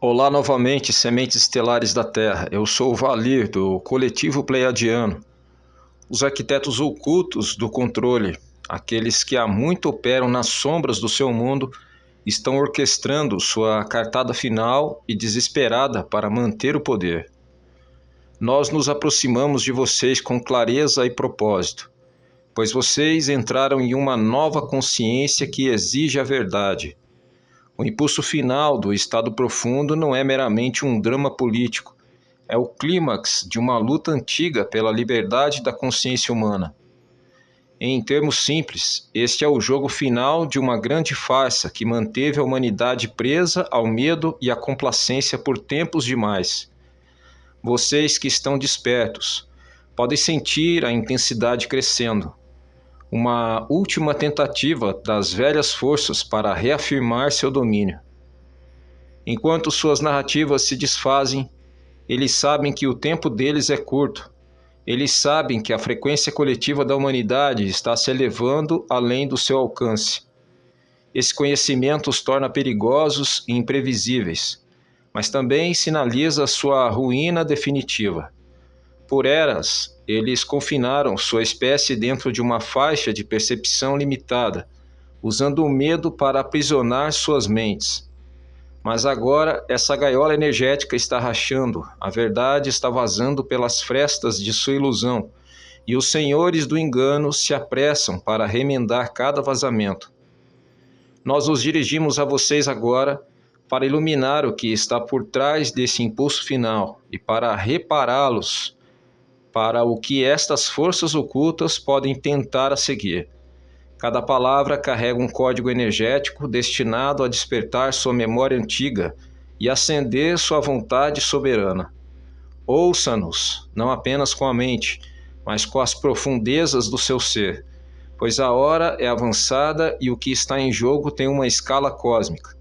Olá novamente, sementes estelares da Terra. Eu sou o Valir, do Coletivo Pleiadiano. Os arquitetos ocultos do controle, aqueles que há muito operam nas sombras do seu mundo, estão orquestrando sua cartada final e desesperada para manter o poder. Nós nos aproximamos de vocês com clareza e propósito, pois vocês entraram em uma nova consciência que exige a verdade. O impulso final do estado profundo não é meramente um drama político, é o clímax de uma luta antiga pela liberdade da consciência humana. Em termos simples, este é o jogo final de uma grande farsa que manteve a humanidade presa ao medo e à complacência por tempos demais. Vocês que estão despertos podem sentir a intensidade crescendo. Uma última tentativa das velhas forças para reafirmar seu domínio. Enquanto suas narrativas se desfazem, eles sabem que o tempo deles é curto. Eles sabem que a frequência coletiva da humanidade está se elevando além do seu alcance. Esse conhecimento os torna perigosos e imprevisíveis, mas também sinaliza sua ruína definitiva. Por eras, eles confinaram sua espécie dentro de uma faixa de percepção limitada, usando o medo para aprisionar suas mentes. Mas agora essa gaiola energética está rachando, a verdade está vazando pelas frestas de sua ilusão, e os senhores do engano se apressam para remendar cada vazamento. Nós nos dirigimos a vocês agora para iluminar o que está por trás desse impulso final e para repará-los para o que estas forças ocultas podem tentar a seguir. Cada palavra carrega um código energético destinado a despertar sua memória antiga e acender sua vontade soberana. Ouça-nos, não apenas com a mente, mas com as profundezas do seu ser, pois a hora é avançada e o que está em jogo tem uma escala cósmica.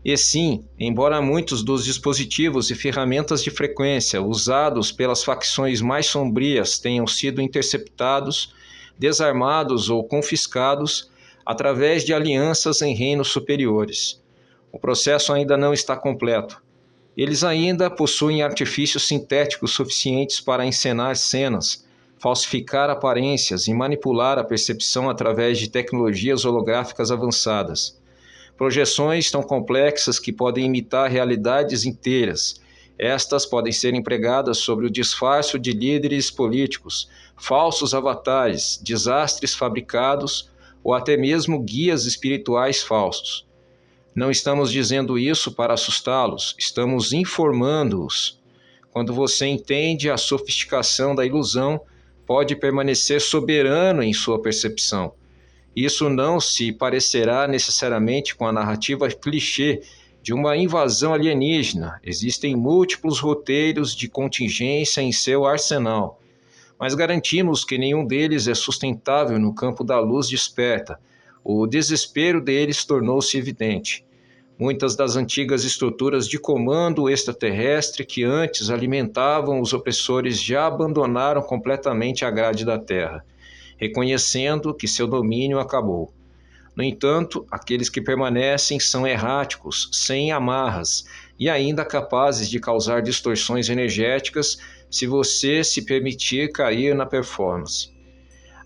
E sim, embora muitos dos dispositivos e ferramentas de frequência usados pelas facções mais sombrias tenham sido interceptados, desarmados ou confiscados através de alianças em reinos superiores, o processo ainda não está completo. Eles ainda possuem artifícios sintéticos suficientes para encenar cenas, falsificar aparências e manipular a percepção através de tecnologias holográficas avançadas. Projeções tão complexas que podem imitar realidades inteiras. Estas podem ser empregadas sob o disfarce de líderes políticos, falsos avatares, desastres fabricados ou até mesmo guias espirituais falsos. Não estamos dizendo isso para assustá-los, estamos informando-os. Quando você entende a sofisticação da ilusão, pode permanecer soberano em sua percepção. Isso não se parecerá necessariamente com a narrativa clichê de uma invasão alienígena. Existem múltiplos roteiros de contingência em seu arsenal, mas garantimos que nenhum deles é sustentável no campo da luz desperta. O desespero deles tornou-se evidente. Muitas das antigas estruturas de comando extraterrestre que antes alimentavam os opressores já abandonaram completamente a grade da Terra, reconhecendo que seu domínio acabou. No entanto, aqueles que permanecem são erráticos, sem amarras e ainda capazes de causar distorções energéticas se você se permitir cair na performance.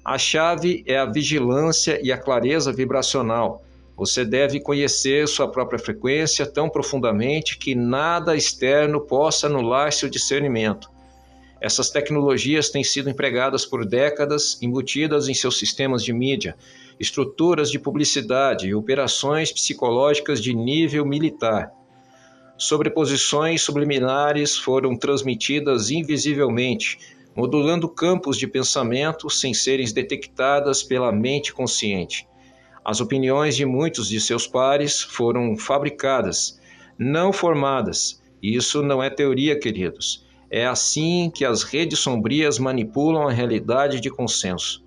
A chave é a vigilância e a clareza vibracional. Você deve conhecer sua própria frequência tão profundamente que nada externo possa anular seu discernimento. Essas tecnologias têm sido empregadas por décadas, embutidas em seus sistemas de mídia, estruturas de publicidade e operações psicológicas de nível militar. Sobreposições subliminares foram transmitidas invisivelmente, modulando campos de pensamento sem serem detectadas pela mente consciente. As opiniões de muitos de seus pares foram fabricadas, não formadas. Isso não é teoria, queridos. É assim que as redes sombrias manipulam a realidade de consenso.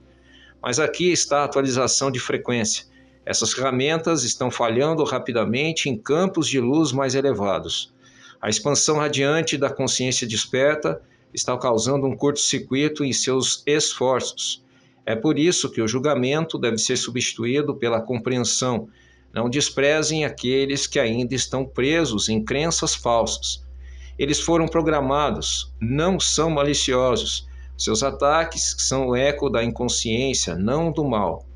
Mas aqui está a atualização de frequência. Essas ferramentas estão falhando rapidamente em campos de luz mais elevados. A expansão radiante da consciência desperta está causando um curto-circuito em seus esforços. É por isso que o julgamento deve ser substituído pela compreensão, Não desprezem aqueles que ainda estão presos em crenças falsas. Eles foram programados, não são maliciosos. Seus ataques são o eco da inconsciência, não do mal.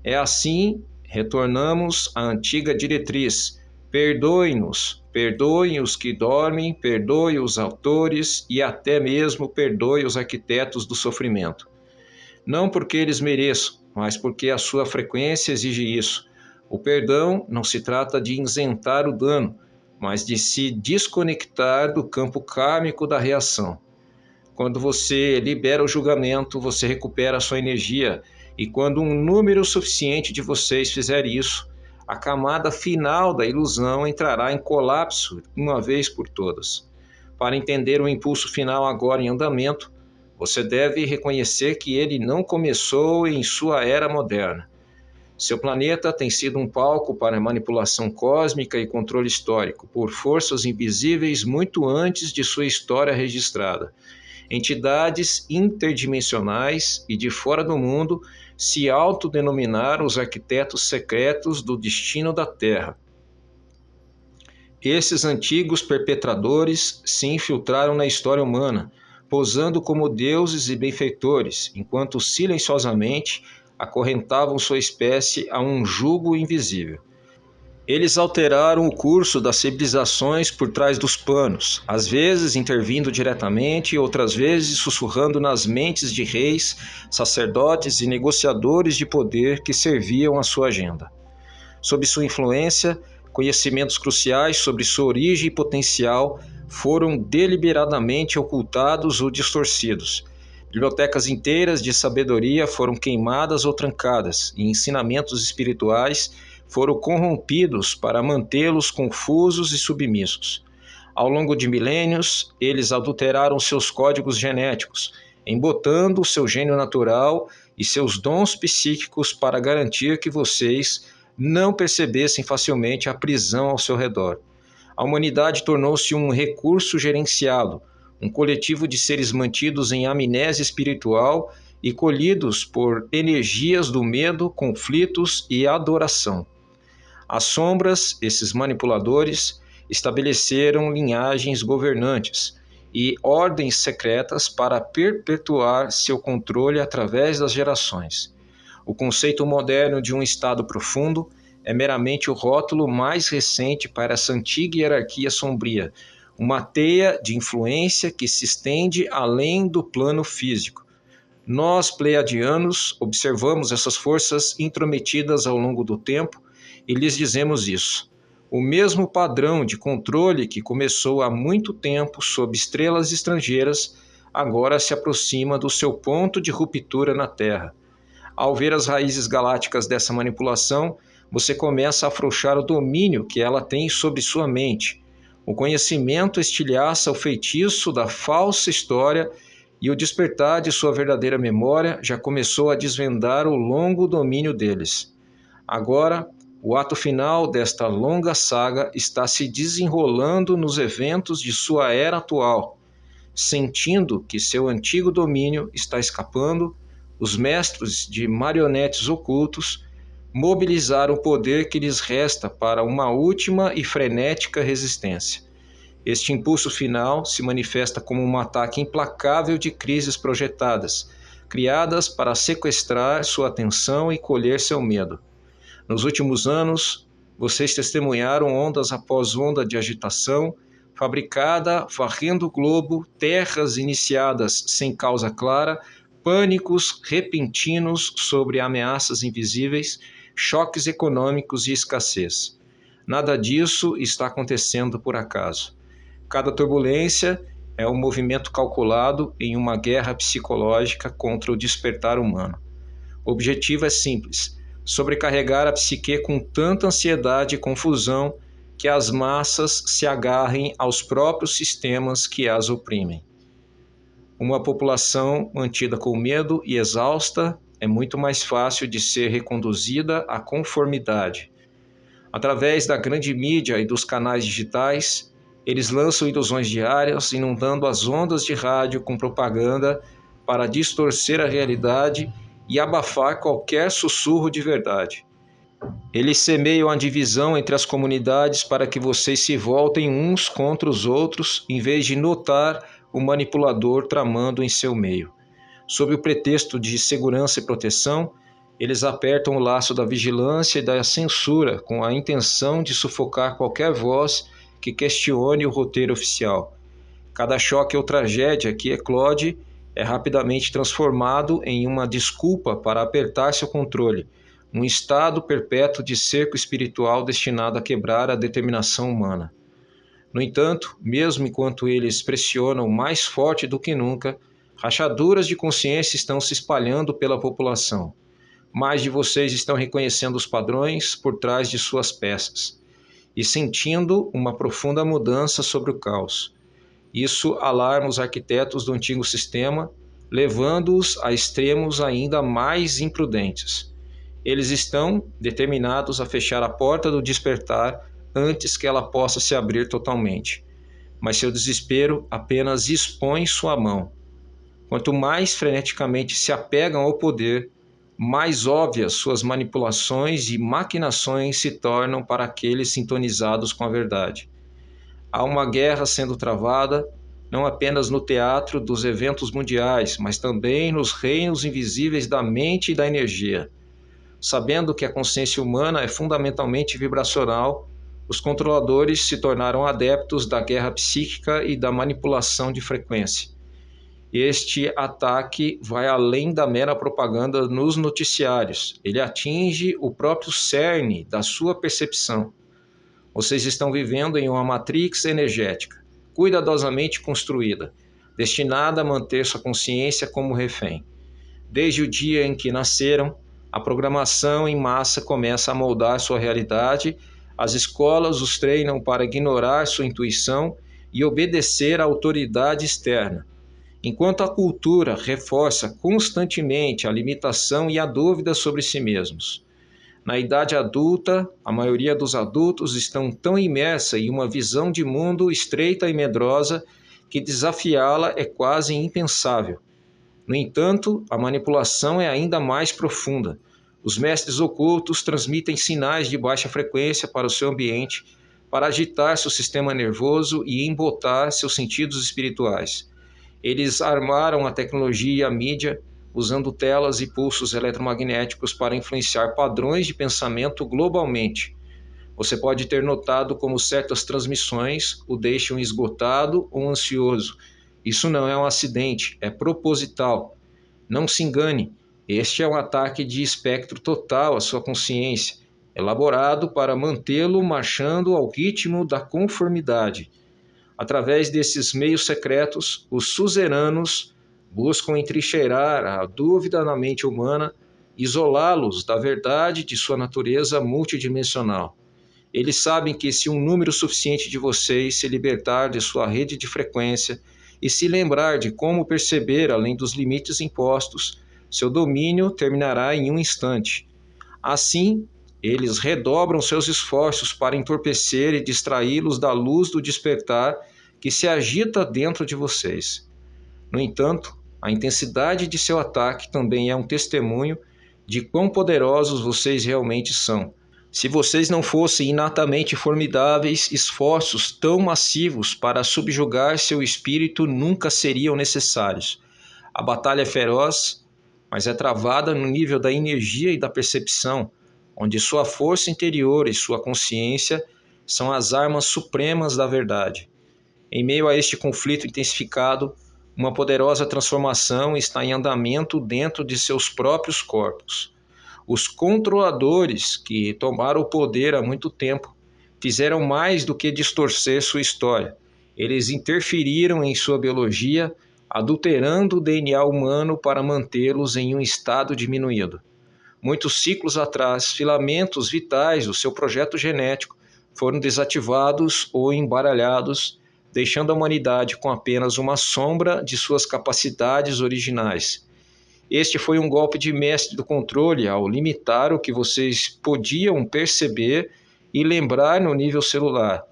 É assim, retornamos à antiga diretriz: perdoe-nos, perdoe os que dormem, perdoe os autores e até mesmo perdoe os arquitetos do sofrimento. Não porque eles mereçam, mas porque a sua frequência exige isso. O perdão não se trata de isentar o dano, mas de se desconectar do campo kármico da reação. Quando você libera o julgamento, você recupera a sua energia, e quando um número suficiente de vocês fizer isso, a camada final da ilusão entrará em colapso uma vez por todas. Para entender o impulso final agora em andamento, você deve reconhecer que ele não começou em sua era moderna. Seu planeta tem sido um palco para manipulação cósmica e controle histórico por forças invisíveis muito antes de sua história registrada. Entidades interdimensionais e de fora do mundo se autodenominaram os arquitetos secretos do destino da Terra. Esses antigos perpetradores se infiltraram na história humana, posando como deuses e benfeitores, enquanto silenciosamente acorrentavam sua espécie a um jugo invisível. Eles alteraram o curso das civilizações por trás dos panos, às vezes intervindo diretamente, outras vezes sussurrando nas mentes de reis, sacerdotes e negociadores de poder que serviam à sua agenda. Sob sua influência, conhecimentos cruciais sobre sua origem e potencial foram deliberadamente ocultados ou distorcidos. Bibliotecas inteiras de sabedoria foram queimadas ou trancadas, e ensinamentos espirituais foram corrompidos para mantê-los confusos e submissos. Ao longo de milênios, eles adulteraram seus códigos genéticos, embotando seu gênio natural e seus dons psíquicos para garantir que vocês não percebessem facilmente a prisão ao seu redor. A humanidade tornou-se um recurso gerenciado, um coletivo de seres mantidos em amnésia espiritual e colhidos por energias do medo, conflitos e adoração. As sombras, esses manipuladores, estabeleceram linhagens governantes e ordens secretas para perpetuar seu controle através das gerações. O conceito moderno de um estado profundo é meramente o rótulo mais recente para essa antiga hierarquia sombria, uma teia de influência que se estende além do plano físico. Nós, pleiadianos, observamos essas forças intrometidas ao longo do tempo e lhes dizemos isso. O mesmo padrão de controle que começou há muito tempo sob estrelas estrangeiras agora se aproxima do seu ponto de ruptura na Terra. Ao ver as raízes galácticas dessa manipulação, você começa a afrouxar o domínio que ela tem sobre sua mente. O conhecimento estilhaça o feitiço da falsa história e o despertar de sua verdadeira memória já começou a desvendar o longo domínio deles. Agora, o ato final desta longa saga está se desenrolando nos eventos de sua era atual. Sentindo que seu antigo domínio está escapando, os mestres de marionetes ocultos mobilizaram o poder que lhes resta para uma última e frenética resistência. Este impulso final se manifesta como um ataque implacável de crises projetadas, criadas para sequestrar sua atenção e colher seu medo. Nos últimos anos, vocês testemunharam ondas após onda de agitação, fabricada varrendo o globo, terras iniciadas sem causa clara, pânicos repentinos sobre ameaças invisíveis, choques econômicos e escassez. Nada disso está acontecendo por acaso. Cada turbulência é um movimento calculado em uma guerra psicológica contra o despertar humano. O objetivo é simples: sobrecarregar a psique com tanta ansiedade e confusão que as massas se agarrem aos próprios sistemas que as oprimem. Uma população mantida com medo e exausta é muito mais fácil de ser reconduzida à conformidade. Através da grande mídia e dos canais digitais, eles lançam ilusões diárias, inundando as ondas de rádio com propaganda para distorcer a realidade e abafar qualquer sussurro de verdade. Eles semeiam a divisão entre as comunidades para que vocês se voltem uns contra os outros, em vez de notar o manipulador tramando em seu meio. Sob o pretexto de segurança e proteção, eles apertam o laço da vigilância e da censura com a intenção de sufocar qualquer voz que questione o roteiro oficial. Cada choque ou tragédia que eclode é rapidamente transformado em uma desculpa para apertar seu controle, um estado perpétuo de cerco espiritual destinado a quebrar a determinação humana. No entanto, mesmo enquanto eles pressionam mais forte do que nunca, rachaduras de consciência estão se espalhando pela população. Mais de vocês estão reconhecendo os padrões por trás de suas peças e sentindo uma profunda mudança sobre o caos. Isso alarma os arquitetos do antigo sistema, levando-os a extremos ainda mais imprudentes. Eles estão determinados a fechar a porta do despertar antes que ela possa se abrir totalmente. Mas seu desespero apenas expõe sua mão. Quanto mais freneticamente se apegam ao poder, mais óbvias suas manipulações e maquinações se tornam para aqueles sintonizados com a verdade. Há uma guerra sendo travada, não apenas no teatro dos eventos mundiais, mas também nos reinos invisíveis da mente e da energia. Sabendo que a consciência humana é fundamentalmente vibracional, os controladores se tornaram adeptos da guerra psíquica e da manipulação de frequência. Este ataque vai além da mera propaganda nos noticiários. Ele atinge o próprio cerne da sua percepção. Vocês estão vivendo em uma matrix energética, cuidadosamente construída, destinada a manter sua consciência como refém. Desde o dia em que nasceram, a programação em massa começa a moldar sua realidade, as escolas os treinam para ignorar sua intuição e obedecer à autoridade externa. Enquanto a cultura reforça constantemente a limitação e a dúvida sobre si mesmos. Na idade adulta, a maioria dos adultos estão tão imersa em uma visão de mundo estreita e medrosa que desafiá-la é quase impensável. No entanto, a manipulação é ainda mais profunda. Os mestres ocultos transmitem sinais de baixa frequência para o seu ambiente para agitar seu sistema nervoso e embotar seus sentidos espirituais. Eles armaram a tecnologia e a mídia usando telas e pulsos eletromagnéticos para influenciar padrões de pensamento globalmente. Você pode ter notado como certas transmissões o deixam esgotado ou ansioso. Isso não é um acidente, é proposital. Não se engane, este é um ataque de espectro total à sua consciência, elaborado para mantê-lo marchando ao ritmo da conformidade. Através desses meios secretos, os suzeranos buscam entrincheirar a dúvida na mente humana, isolá-los da verdade de sua natureza multidimensional. Eles sabem que se um número suficiente de vocês se libertar de sua rede de frequência e se lembrar de como perceber além dos limites impostos, seu domínio terminará em um instante. Assim, eles redobram seus esforços para entorpecer e distraí-los da luz do despertar que se agita dentro de vocês. No entanto, a intensidade de seu ataque também é um testemunho de quão poderosos vocês realmente são. Se vocês não fossem inatamente formidáveis, esforços tão massivos para subjugar seu espírito nunca seriam necessários. A batalha é feroz, mas é travada no nível da energia e da percepção, onde sua força interior e sua consciência são as armas supremas da verdade. Em meio a este conflito intensificado, uma poderosa transformação está em andamento dentro de seus próprios corpos. Os controladores que tomaram o poder há muito tempo fizeram mais do que distorcer sua história. Eles interferiram em sua biologia, adulterando o DNA humano para mantê-los em um estado diminuído. Muitos ciclos atrás, filamentos vitais do seu projeto genético foram desativados ou embaralhados, deixando a humanidade com apenas uma sombra de suas capacidades originais. Este foi um golpe de mestre do controle ao limitar o que vocês podiam perceber e lembrar no nível celular.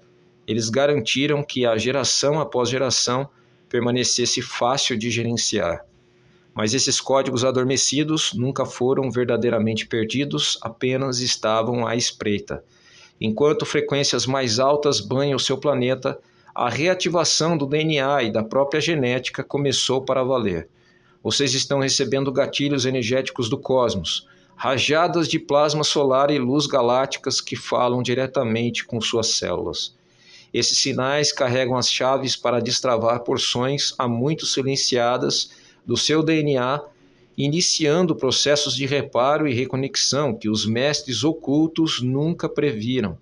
Eles garantiram que a geração após geração permanecesse fácil de gerenciar. Mas esses códigos adormecidos nunca foram verdadeiramente perdidos, apenas estavam à espreita. Enquanto frequências mais altas banham o seu planeta, a reativação do DNA e da própria genética começou para valer. Vocês estão recebendo gatilhos energéticos do cosmos, rajadas de plasma solar e luz galácticas que falam diretamente com suas células. Esses sinais carregam as chaves para destravar porções há muito silenciadas do seu DNA, iniciando processos de reparo e reconexão que os mestres ocultos nunca previram.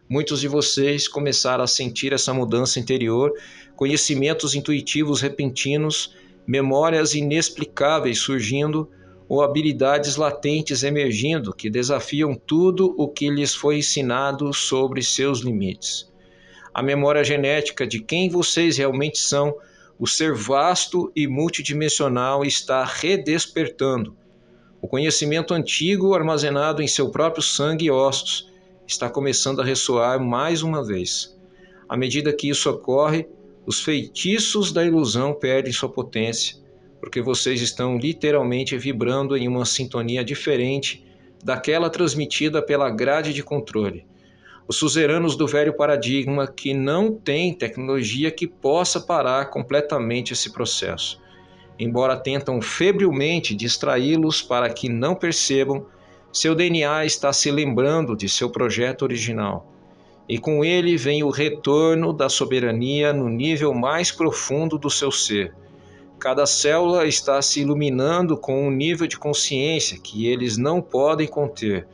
Muitos de vocês começaram a sentir essa mudança interior, conhecimentos intuitivos repentinos, memórias inexplicáveis surgindo ou habilidades latentes emergindo que desafiam tudo o que lhes foi ensinado sobre seus limites. A memória genética de quem vocês realmente são, o ser vasto e multidimensional, está redespertando. O conhecimento antigo armazenado em seu próprio sangue e ossos está começando a ressoar mais uma vez. À medida que isso ocorre, os feitiços da ilusão perdem sua potência, porque vocês estão literalmente vibrando em uma sintonia diferente daquela transmitida pela grade de controle. Os suzeranos do velho paradigma que não têm tecnologia que possa parar completamente esse processo. Embora tentam febrilmente distraí-los para que não percebam, seu DNA está se lembrando de seu projeto original. E com ele vem o retorno da soberania no nível mais profundo do seu ser. Cada célula está se iluminando com um nível de consciência que eles não podem conter.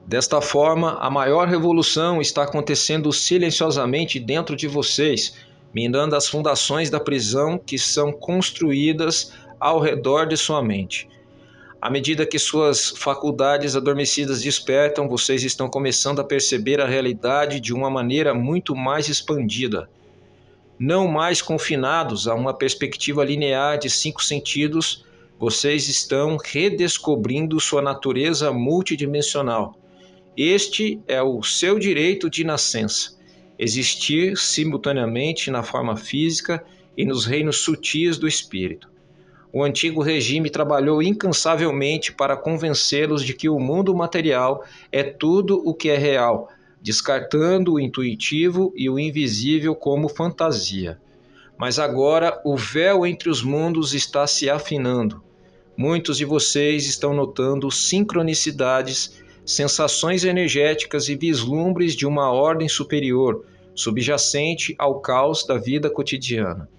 Desta forma, a maior revolução está acontecendo silenciosamente dentro de vocês, minando as fundações da prisão que são construídas ao redor de sua mente. À medida que suas faculdades adormecidas despertam, vocês estão começando a perceber a realidade de uma maneira muito mais expandida. Não mais confinados a uma perspectiva linear de 5 sentidos, vocês estão redescobrindo sua natureza multidimensional. Este é o seu direito de nascença, existir simultaneamente na forma física e nos reinos sutis do espírito. O antigo regime trabalhou incansavelmente para convencê-los de que o mundo material é tudo o que é real, descartando o intuitivo e o invisível como fantasia. Mas agora o véu entre os mundos está se afinando. Muitos de vocês estão notando sincronicidades, sensações energéticas e vislumbres de uma ordem superior, subjacente ao caos da vida cotidiana.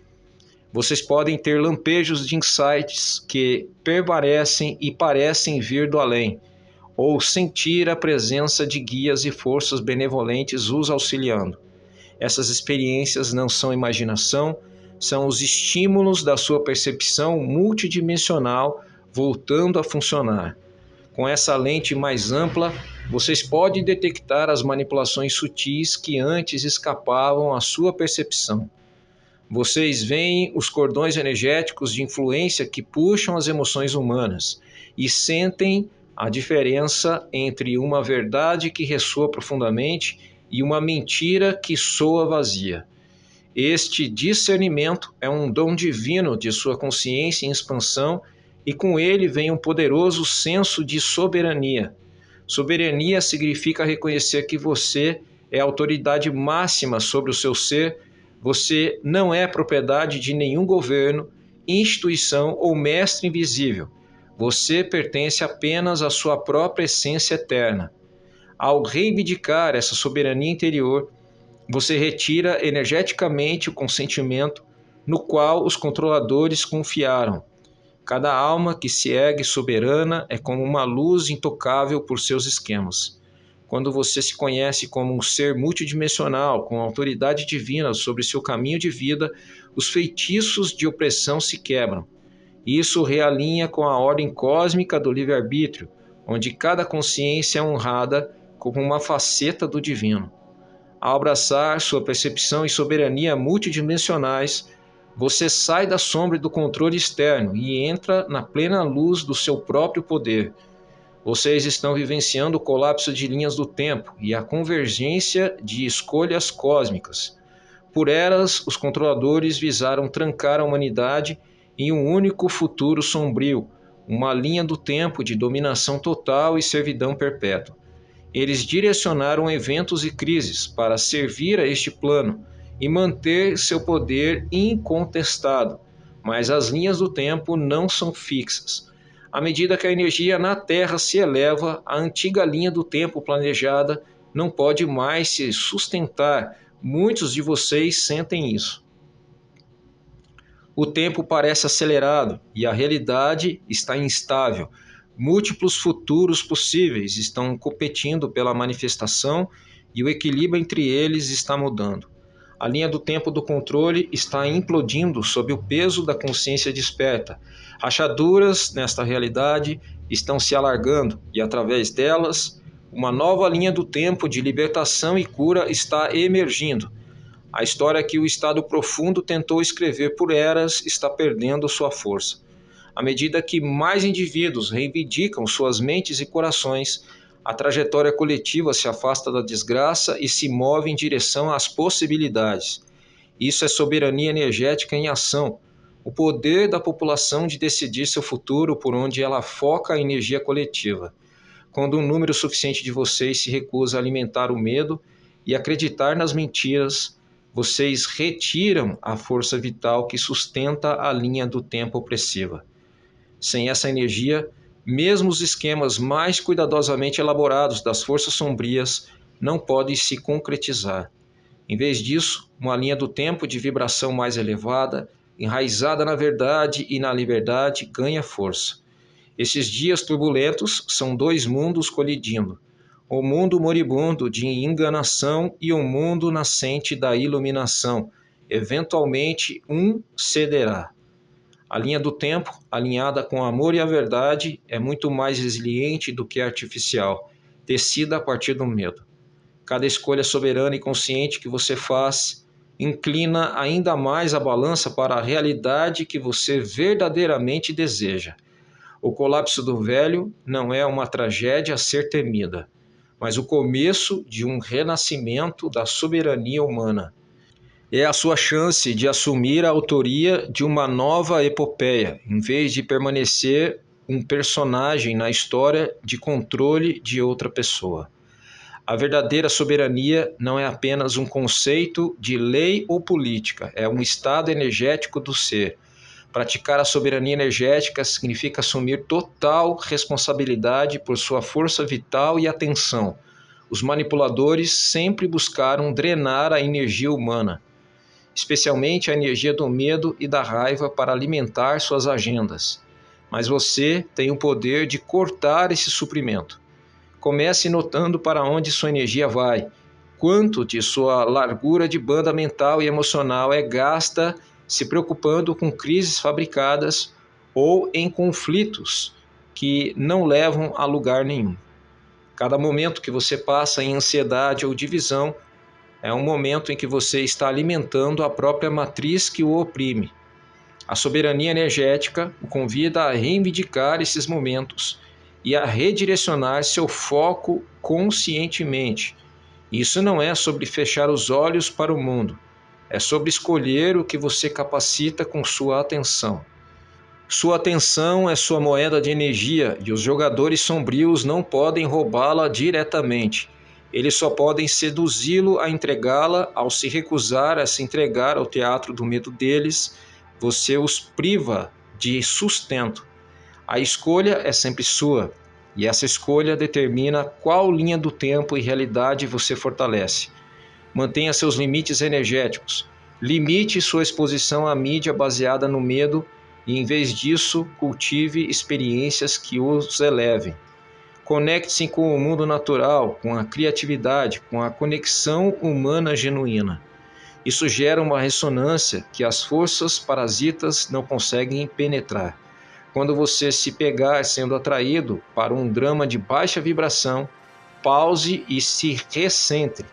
Vocês podem ter lampejos de insights que permanecem e parecem vir do além, ou sentir a presença de guias e forças benevolentes os auxiliando. Essas experiências não são imaginação, são os estímulos da sua percepção multidimensional voltando a funcionar. Com essa lente mais ampla, vocês podem detectar as manipulações sutis que antes escapavam à sua percepção. Vocês veem os cordões energéticos de influência que puxam as emoções humanas e sentem a diferença entre uma verdade que ressoa profundamente e uma mentira que soa vazia. Este discernimento é um dom divino de sua consciência em expansão e com ele vem um poderoso senso de soberania. Soberania significa reconhecer que você é a autoridade máxima sobre o seu ser. Você não é propriedade de nenhum governo, instituição ou mestre invisível. Você pertence apenas à sua própria essência eterna. Ao reivindicar essa soberania interior, você retira energeticamente o consentimento no qual os controladores confiaram. Cada alma que se ergue soberana é como uma luz intocável por seus esquemas. Quando você se conhece como um ser multidimensional, com autoridade divina sobre seu caminho de vida, os feitiços de opressão se quebram. Isso realinha com a ordem cósmica do livre-arbítrio, onde cada consciência é honrada como uma faceta do divino. Ao abraçar sua percepção e soberania multidimensionais, você sai da sombra do controle externo e entra na plena luz do seu próprio poder. Vocês estão vivenciando o colapso de linhas do tempo e a convergência de escolhas cósmicas. Por elas, os controladores visaram trancar a humanidade em um único futuro sombrio, uma linha do tempo de dominação total e servidão perpétua. Eles direcionaram eventos e crises para servir a este plano e manter seu poder incontestado, mas as linhas do tempo não são fixas. À medida que a energia na Terra se eleva, a antiga linha do tempo planejada não pode mais se sustentar. Muitos de vocês sentem isso. O tempo parece acelerado e a realidade está instável. Múltiplos futuros possíveis estão competindo pela manifestação e o equilíbrio entre eles está mudando. A linha do tempo do controle está implodindo sob o peso da consciência desperta. Rachaduras nesta realidade estão se alargando e, através delas, uma nova linha do tempo de libertação e cura está emergindo. A história que o estado profundo tentou escrever por eras está perdendo sua força. À medida que mais indivíduos reivindicam suas mentes e corações, a trajetória coletiva se afasta da desgraça e se move em direção às possibilidades. Isso é soberania energética em ação, o poder da população de decidir seu futuro por onde ela foca a energia coletiva. Quando um número suficiente de vocês se recusa a alimentar o medo e acreditar nas mentiras, vocês retiram a força vital que sustenta a linha do tempo opressiva. Sem essa energia, mesmo os esquemas mais cuidadosamente elaborados das forças sombrias não podem se concretizar. Em vez disso, uma linha do tempo de vibração mais elevada, enraizada na verdade e na liberdade, ganha força. Esses dias turbulentos são dois mundos colidindo. O mundo moribundo de enganação e o mundo nascente da iluminação. Eventualmente, um cederá. A linha do tempo, alinhada com o amor e a verdade, é muito mais resiliente do que artificial, tecida a partir do medo. Cada escolha soberana e consciente que você faz inclina ainda mais a balança para a realidade que você verdadeiramente deseja. O colapso do velho não é uma tragédia a ser temida, mas o começo de um renascimento da soberania humana. É a sua chance de assumir a autoria de uma nova epopeia, em vez de permanecer um personagem na história de controle de outra pessoa. A verdadeira soberania não é apenas um conceito de lei ou política, é um estado energético do ser. Praticar a soberania energética significa assumir total responsabilidade por sua força vital e atenção. Os manipuladores sempre buscaram drenar a energia humana, especialmente a energia do medo e da raiva, para alimentar suas agendas. Mas você tem o poder de cortar esse suprimento. Comece notando para onde sua energia vai, quanto de sua largura de banda mental e emocional é gasta se preocupando com crises fabricadas ou em conflitos que não levam a lugar nenhum. Cada momento que você passa em ansiedade ou divisão é um momento em que você está alimentando a própria matriz que o oprime. A soberania energética o convida a reivindicar esses momentos e a redirecionar seu foco conscientemente. Isso não é sobre fechar os olhos para o mundo, é sobre escolher o que você capacita com sua atenção. Sua atenção é sua moeda de energia e os jogadores sombrios não podem roubá-la diretamente. Eles só podem seduzi-lo a entregá-la. Ao se recusar a se entregar ao teatro do medo deles, você os priva de sustento. A escolha é sempre sua, e essa escolha determina qual linha do tempo e realidade você fortalece. Mantenha seus limites energéticos. Limite sua exposição à mídia baseada no medo e, em vez disso, cultive experiências que os elevem. Conecte-se com o mundo natural, com a criatividade, com a conexão humana genuína. Isso gera uma ressonância que as forças parasitas não conseguem penetrar. Quando você se pegar sendo atraído para um drama de baixa vibração, pause e se recentre.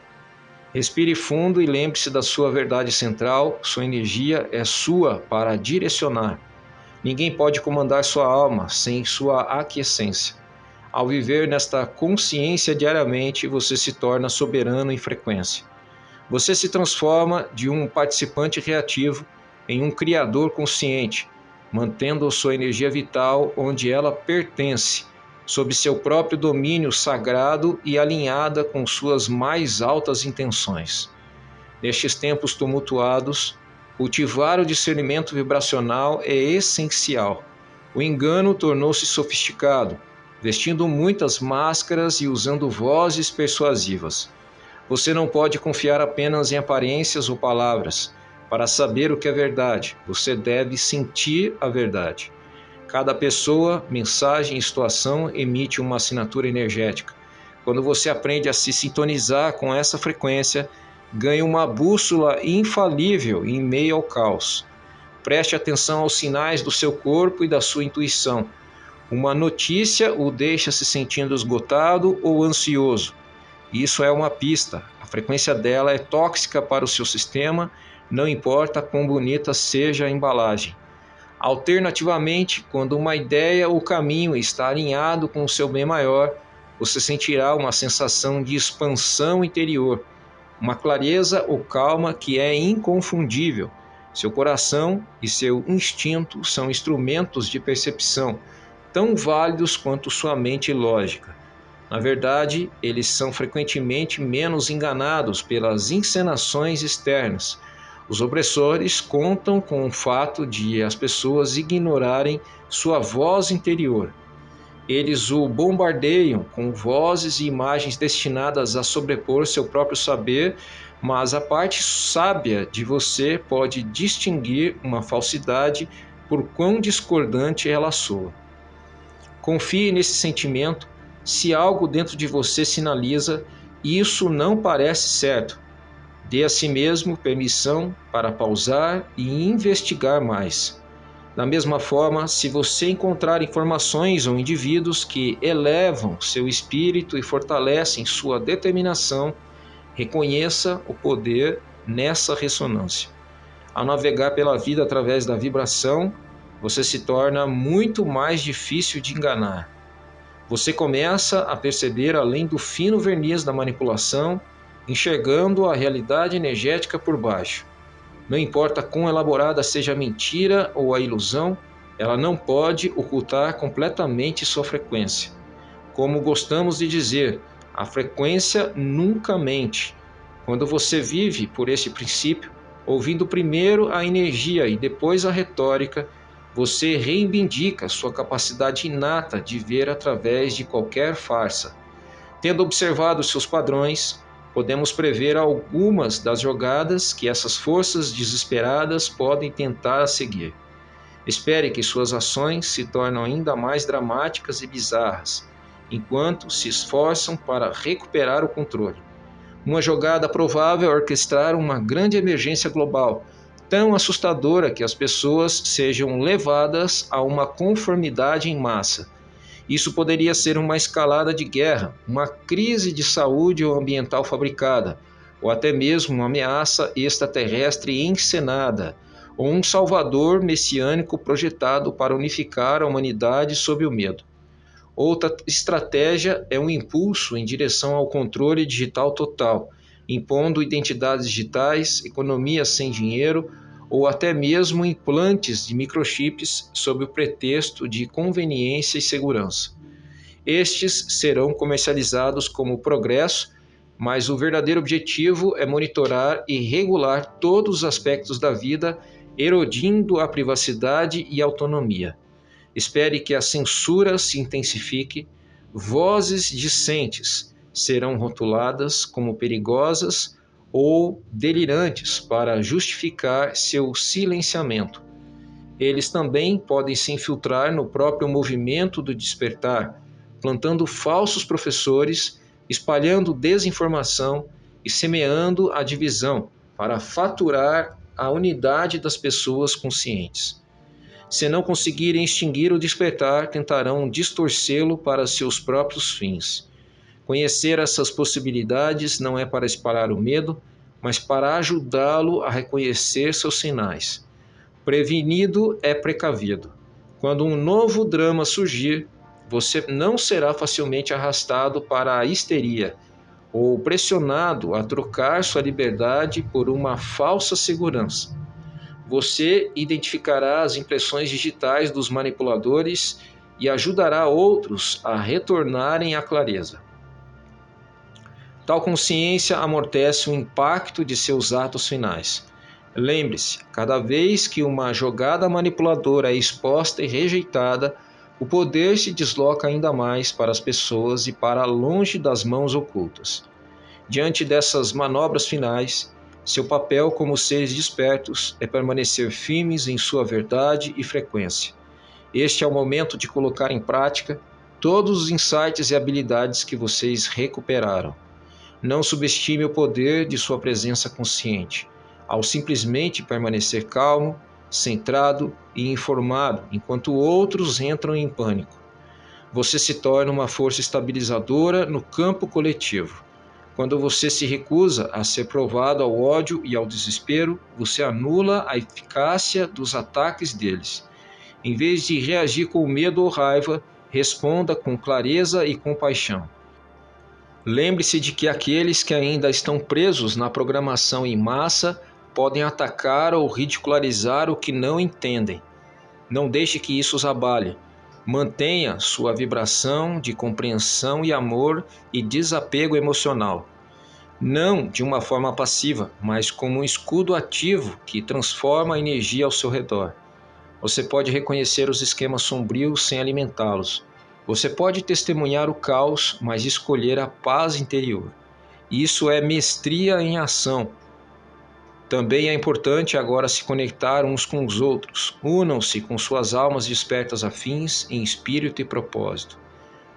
Respire fundo e lembre-se da sua verdade central. Sua energia é sua para direcionar. Ninguém pode comandar sua alma sem sua aquiescência. Ao viver nesta consciência diariamente, você se torna soberano em frequência. Você se transforma de um participante reativo em um criador consciente. mantendo sua energia vital onde ela pertence, sob seu próprio domínio sagrado e alinhada com suas mais altas intenções. Nestes tempos tumultuados, cultivar o discernimento vibracional é essencial. O engano tornou-se sofisticado, vestindo muitas máscaras e usando vozes persuasivas. Você não pode confiar apenas em aparências ou palavras. Para saber o que é verdade, você deve sentir a verdade. Cada pessoa, mensagem e situação emite uma assinatura energética. Quando você aprende a se sintonizar com essa frequência, ganha uma bússola infalível em meio ao caos. Preste atenção aos sinais do seu corpo e da sua intuição. Uma notícia o deixa se sentindo esgotado ou ansioso. Isso é uma pista. A frequência dela é tóxica para o seu sistema, não importa quão bonita seja a embalagem. Alternativamente, quando uma ideia ou caminho está alinhado com o seu bem maior, você sentirá uma sensação de expansão interior, uma clareza ou calma que é inconfundível. Seu coração e seu instinto são instrumentos de percepção, tão válidos quanto sua mente lógica. Na verdade, eles são frequentemente menos enganados pelas encenações externas. Os opressores contam com o fato de as pessoas ignorarem sua voz interior. Eles o bombardeiam com vozes e imagens destinadas a sobrepor seu próprio saber, mas a parte sábia de você pode distinguir uma falsidade por quão discordante ela soa. Confie nesse sentimento. Se algo dentro de você sinaliza, isso não parece certo. Dê a si mesmo permissão para pausar e investigar mais. Da mesma forma, se você encontrar informações ou indivíduos que elevam seu espírito e fortalecem sua determinação, reconheça o poder nessa ressonância. Ao navegar pela vida através da vibração, você se torna muito mais difícil de enganar. Você começa a perceber além do fino verniz da manipulação, enxergando a realidade energética por baixo. Não importa quão elaborada seja a mentira ou a ilusão, ela não pode ocultar completamente sua frequência. Como gostamos de dizer, a frequência nunca mente. Quando você vive por esse princípio, ouvindo primeiro a energia e depois a retórica, você reivindica sua capacidade inata de ver através de qualquer farsa. Tendo observado seus padrões, podemos prever algumas das jogadas que essas forças desesperadas podem tentar seguir. Espere que suas ações se tornem ainda mais dramáticas e bizarras, enquanto se esforçam para recuperar o controle. Uma jogada provável é orquestrar uma grande emergência global, tão assustadora que as pessoas sejam levadas a uma conformidade em massa. Isso poderia ser uma escalada de guerra, uma crise de saúde ou ambiental fabricada, ou até mesmo uma ameaça extraterrestre encenada, ou um salvador messiânico projetado para unificar a humanidade sob o medo. Outra estratégia é um impulso em direção ao controle digital total, impondo identidades digitais, economia sem dinheiro ou até mesmo implantes de microchips sob o pretexto de conveniência e segurança. Estes serão comercializados como progresso, mas o verdadeiro objetivo é monitorar e regular todos os aspectos da vida, erodindo a privacidade e autonomia. Espere que a censura se intensifique, vozes discentes serão rotuladas como perigosas ou delirantes para justificar seu silenciamento. Eles também podem se infiltrar no próprio movimento do despertar, plantando falsos professores, espalhando desinformação e semeando a divisão para faturar a unidade das pessoas conscientes. Se não conseguirem extinguir o despertar, tentarão distorcê-lo para seus próprios fins. Conhecer essas possibilidades não é para espalhar o medo, mas para ajudá-lo a reconhecer seus sinais. Prevenido é precavido. Quando um novo drama surgir, você não será facilmente arrastado para a histeria ou pressionado a trocar sua liberdade por uma falsa segurança. Você identificará as impressões digitais dos manipuladores e ajudará outros a retornarem à clareza. Tal consciência amortece o impacto de seus atos finais. Lembre-se, cada vez que uma jogada manipuladora é exposta e rejeitada, o poder se desloca ainda mais para as pessoas e para longe das mãos ocultas. Diante dessas manobras finais, seu papel como seres despertos é permanecer firmes em sua verdade e frequência. Este é o momento de colocar em prática todos os insights e habilidades que vocês recuperaram. Não subestime o poder de sua presença consciente, ao simplesmente permanecer calmo, centrado e informado enquanto outros entram em pânico. Você se torna uma força estabilizadora no campo coletivo. Quando você se recusa a ser provado ao ódio e ao desespero, você anula a eficácia dos ataques deles. Em vez de reagir com medo ou raiva, responda com clareza e compaixão. Lembre-se de que aqueles que ainda estão presos na programação em massa podem atacar ou ridicularizar o que não entendem. Não deixe que isso os abale. Mantenha sua vibração de compreensão e amor e desapego emocional. Não de uma forma passiva, mas como um escudo ativo que transforma a energia ao seu redor. Você pode reconhecer os esquemas sombrios sem alimentá-los. Você pode testemunhar o caos, mas escolher a paz interior. Isso é mestria em ação. Também é importante agora se conectar uns com os outros. Unam-se com suas almas despertas afins em espírito e propósito.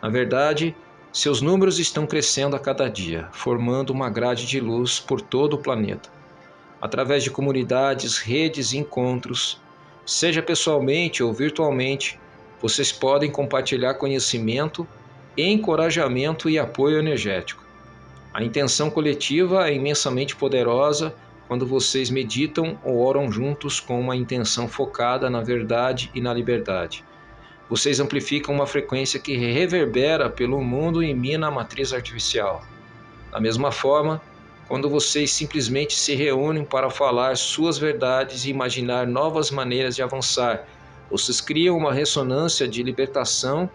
Na verdade, seus números estão crescendo a cada dia, formando uma grade de luz por todo o planeta. Através de comunidades, redes e encontros, seja pessoalmente ou virtualmente, vocês podem compartilhar conhecimento, encorajamento e apoio energético. A intenção coletiva é imensamente poderosa quando vocês meditam ou oram juntos com uma intenção focada na verdade e na liberdade. Vocês amplificam uma frequência que reverbera pelo mundo e mina a matriz artificial. Da mesma forma, quando vocês simplesmente se reúnem para falar suas verdades e imaginar novas maneiras de avançar, vocês criam uma ressonância de libertação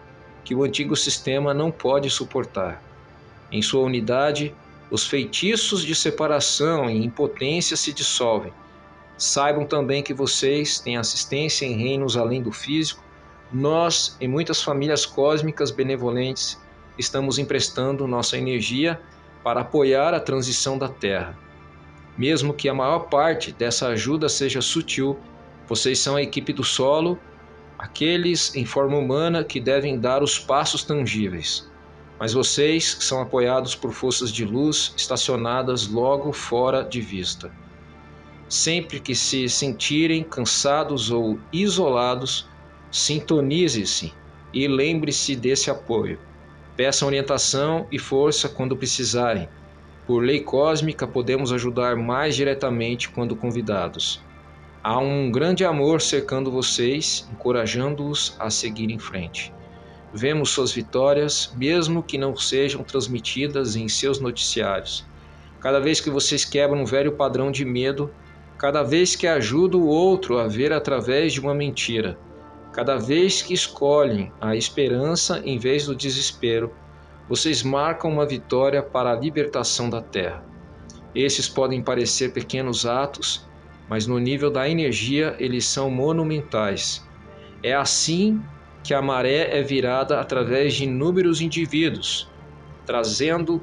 que o antigo sistema não pode suportar. Em sua unidade, os feitiços de separação e impotência se dissolvem. Saibam também que vocês têm assistência em reinos além do físico. Nós, em muitas famílias cósmicas benevolentes, estamos emprestando nossa energia para apoiar a transição da Terra. Mesmo que a maior parte dessa ajuda seja sutil, vocês são a equipe do solo, aqueles em forma humana que devem dar os passos tangíveis. Mas vocês são apoiados por forças de luz estacionadas logo fora de vista. Sempre que se sentirem cansados ou isolados, sintonize-se e lembre-se desse apoio. Peçam orientação e força quando precisarem. Por lei cósmica, podemos ajudar mais diretamente quando convidados. Há um grande amor cercando vocês, encorajando-os a seguir em frente. Vemos suas vitórias, mesmo que não sejam transmitidas em seus noticiários. Cada vez que vocês quebram um velho padrão de medo, cada vez que ajudam o outro a ver através de uma mentira, cada vez que escolhem a esperança em vez do desespero, vocês marcam uma vitória para a libertação da Terra. Esses podem parecer pequenos atos, mas no nível da energia eles são monumentais. É assim que a maré é virada através de inúmeros indivíduos, trazendo